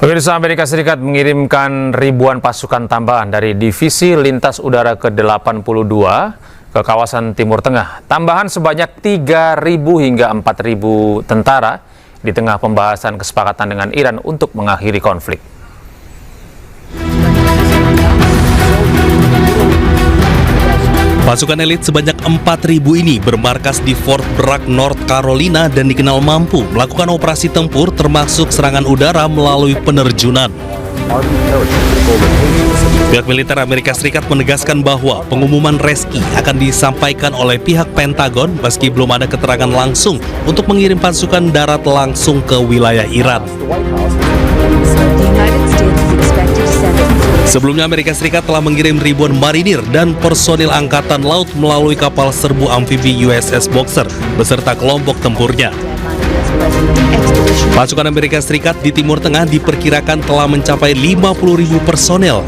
Pemirsa, Amerika Serikat mengirimkan ribuan pasukan tambahan dari Divisi Lintas Udara ke-82 ke kawasan Timur Tengah. Tambahan sebanyak 3.000 hingga 4.000 tentara di tengah pembahasan kesepakatan dengan Iran untuk mengakhiri konflik. Pasukan elit sebanyak 4.000 ini bermarkas di Fort Bragg, North Carolina dan dikenal mampu melakukan operasi tempur termasuk serangan udara melalui penerjunan. Pihak militer Amerika Serikat menegaskan bahwa pengumuman reski akan disampaikan oleh pihak Pentagon meski belum ada keterangan langsung untuk mengirim pasukan darat langsung ke wilayah Iran. Sebelumnya Amerika Serikat telah mengirim ribuan marinir dan personil angkatan laut melalui kapal serbu amfibi USS Boxer beserta kelompok tempurnya. Pasukan Amerika Serikat di Timur Tengah diperkirakan telah mencapai 50.000 personel.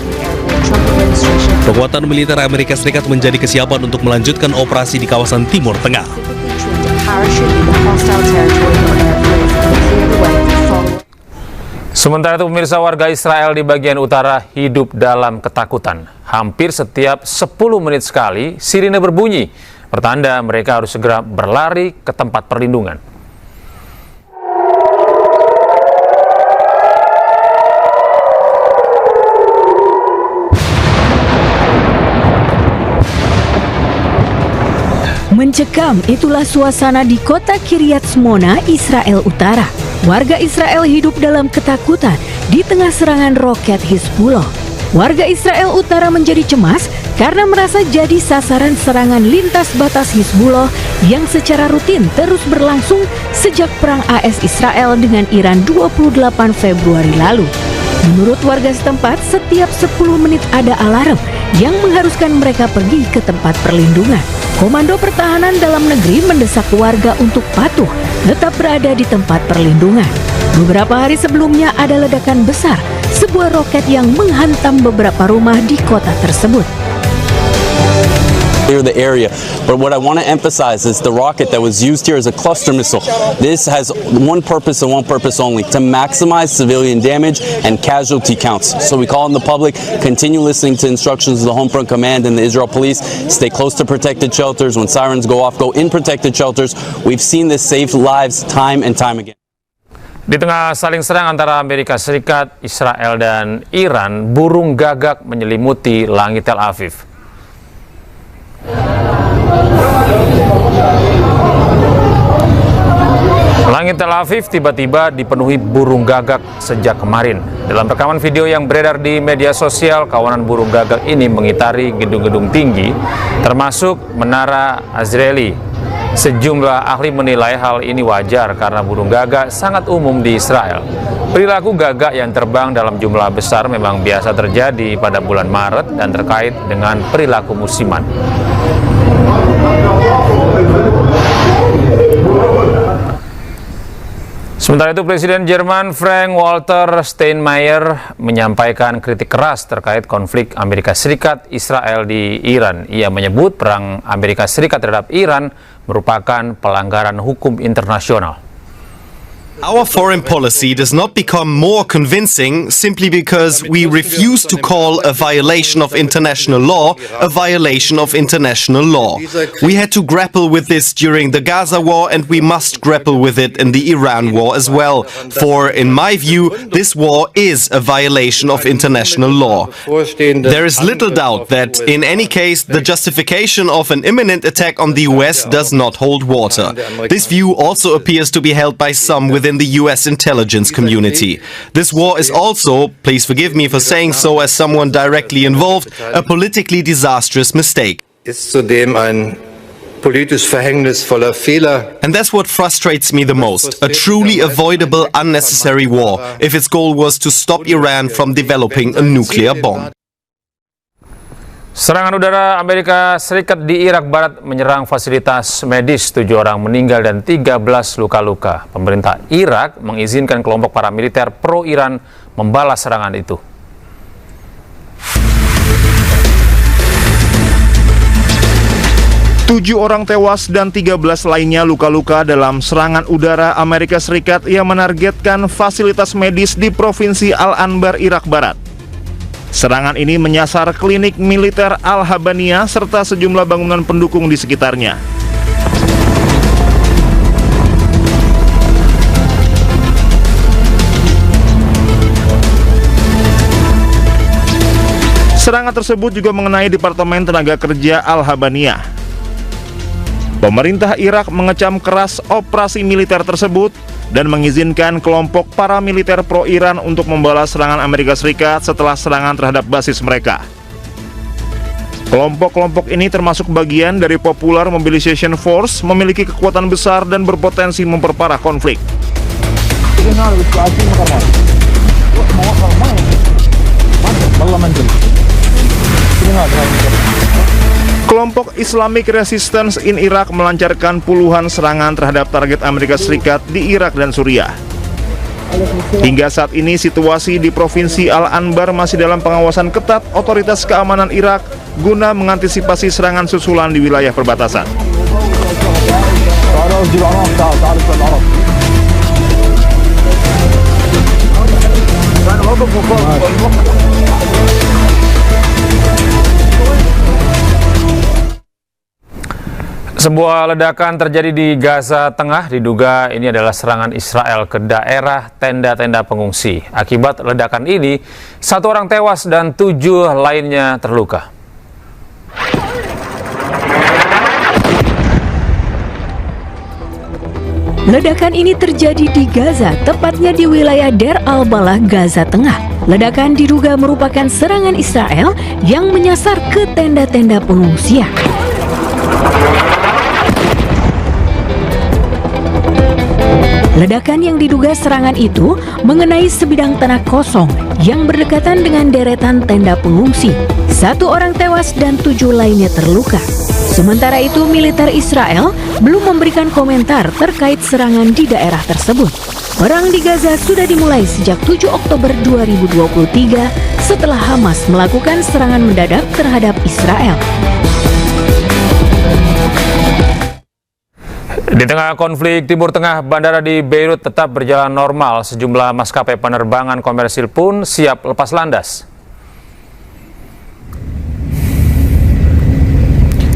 Kekuatan militer Amerika Serikat menjadi kesiapan untuk melanjutkan operasi di kawasan Timur Tengah. Sementara itu, pemirsa, warga Israel di bagian utara hidup dalam ketakutan. Hampir setiap 10 menit sekali sirine berbunyi, pertanda mereka harus segera berlari ke tempat perlindungan. Mencekam, itulah suasana di kota Kiryat Shmona, Israel Utara. Warga Israel hidup dalam ketakutan di tengah serangan roket Hizbullah. Warga Israel Utara menjadi cemas karena merasa jadi sasaran serangan lintas batas Hizbullah yang secara rutin terus berlangsung sejak perang AS Israel dengan Iran 28 Februari lalu. Menurut warga setempat, setiap 10 menit ada alarm yang mengharuskan mereka pergi ke tempat perlindungan. Komando Pertahanan Dalam Negeri mendesak warga untuk patuh tetap berada di tempat perlindungan. Beberapa hari sebelumnya ada ledakan besar, sebuah roket yang menghantam beberapa rumah di kota tersebut. The area, but what I want to emphasize is the rocket that was used here is a cluster missile. This has one purpose and one purpose only: to maximize civilian damage and casualty counts. So we call on the public, continue listening to instructions of the Home Front Command and the Israel Police. Stay close to protected shelters. When sirens go off, go in protected shelters. We've seen this save lives time and time again. Di tengah saling serang antara Amerika Serikat, Israel, dan Iran, burung gagak menyelimuti langit Tel Aviv. Langit Tel Aviv tiba-tiba dipenuhi burung gagak sejak kemarin. Dalam rekaman video yang beredar di media sosial, kawanan burung gagak ini mengitari gedung-gedung tinggi, termasuk Menara Azrieli. Sejumlah ahli menilai hal ini wajar karena burung gagak sangat umum di Israel. Perilaku gagak yang terbang dalam jumlah besar memang biasa terjadi pada bulan Maret dan terkait dengan perilaku musiman. Sementara itu, Presiden Jerman Frank-Walter Steinmeier menyampaikan kritik keras terkait konflik Amerika Serikat Israel di Iran. Ia menyebut perang Amerika Serikat terhadap Iran merupakan pelanggaran hukum internasional. Our foreign policy does not become more convincing simply because we refuse to call a violation of international law a violation of international law. We had to grapple with this during the Gaza war, and we must grapple with it in the Iran war as well. For, in my view, this war is a violation of international law. There is little doubt that, in any case, the justification of an imminent attack on the US does not hold water. This view also appears to be held by some within the US intelligence community. This war is also, please forgive me for saying so as someone directly involved, a politically disastrous mistake. And that's what frustrates me the most, a truly avoidable, unnecessary war, if its goal was to stop Iran from developing a nuclear bomb. Serangan udara Amerika Serikat di Irak Barat menyerang fasilitas medis, 7 orang meninggal dan 13 luka-luka. Pemerintah Irak mengizinkan kelompok paramiliter pro-Iran membalas serangan itu. 7 orang tewas dan 13 lainnya luka-luka dalam serangan udara Amerika Serikat yang menargetkan fasilitas medis di Provinsi Al-Anbar, Irak Barat. Serangan ini menyasar klinik militer Al-Habania serta sejumlah bangunan pendukung di sekitarnya. Serangan tersebut juga mengenai Departemen Tenaga Kerja Al-Habania. Pemerintah Irak mengecam keras operasi militer tersebut dan mengizinkan kelompok paramiliter pro-Iran untuk membalas serangan Amerika Serikat setelah serangan terhadap basis mereka. Kelompok-kelompok ini termasuk bagian dari Popular Mobilization Force, memiliki kekuatan besar dan berpotensi memperparah konflik. Kelompok Islamic Resistance in Iraq melancarkan puluhan serangan terhadap target Amerika Serikat di Irak dan Suriah. Hingga saat ini situasi di Provinsi Al-Anbar masih dalam pengawasan ketat otoritas keamanan Irak guna mengantisipasi serangan susulan di wilayah perbatasan. Sebuah ledakan terjadi di Gaza Tengah, diduga ini adalah serangan Israel ke daerah tenda-tenda pengungsi. Akibat ledakan ini, 1 orang tewas dan 7 lainnya terluka. Ledakan ini terjadi di Gaza, tepatnya di wilayah Deir al-Balah, Gaza Tengah. Ledakan diduga merupakan serangan Israel yang menyasar ke tenda-tenda pengungsian. Ledakan yang diduga serangan itu mengenai sebidang tanah kosong yang berdekatan dengan deretan tenda pengungsi. 1 orang tewas dan 7 lainnya terluka. Sementara itu, militer Israel belum memberikan komentar terkait serangan di daerah tersebut. Perang di Gaza sudah dimulai sejak 7 Oktober 2023 setelah Hamas melakukan serangan mendadak terhadap Israel. Di tengah konflik Timur Tengah, bandara di Beirut tetap berjalan normal. Sejumlah maskapai penerbangan komersil pun siap lepas landas.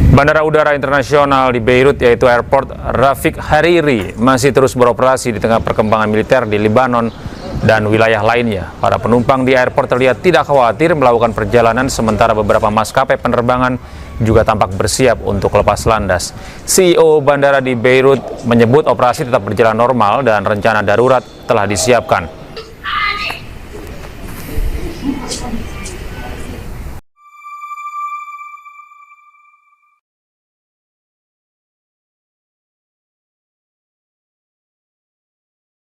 Bandara Udara Internasional di Beirut, yaitu Airport Rafik Hariri, masih terus beroperasi di tengah perkembangan militer di Lebanon dan wilayah lainnya. Para penumpang di airport terlihat tidak khawatir melakukan perjalanan, sementara beberapa maskapai penerbangan juga tampak bersiap untuk lepas landas. CEO bandara di Beirut menyebut operasi tetap berjalan normal dan rencana darurat telah disiapkan.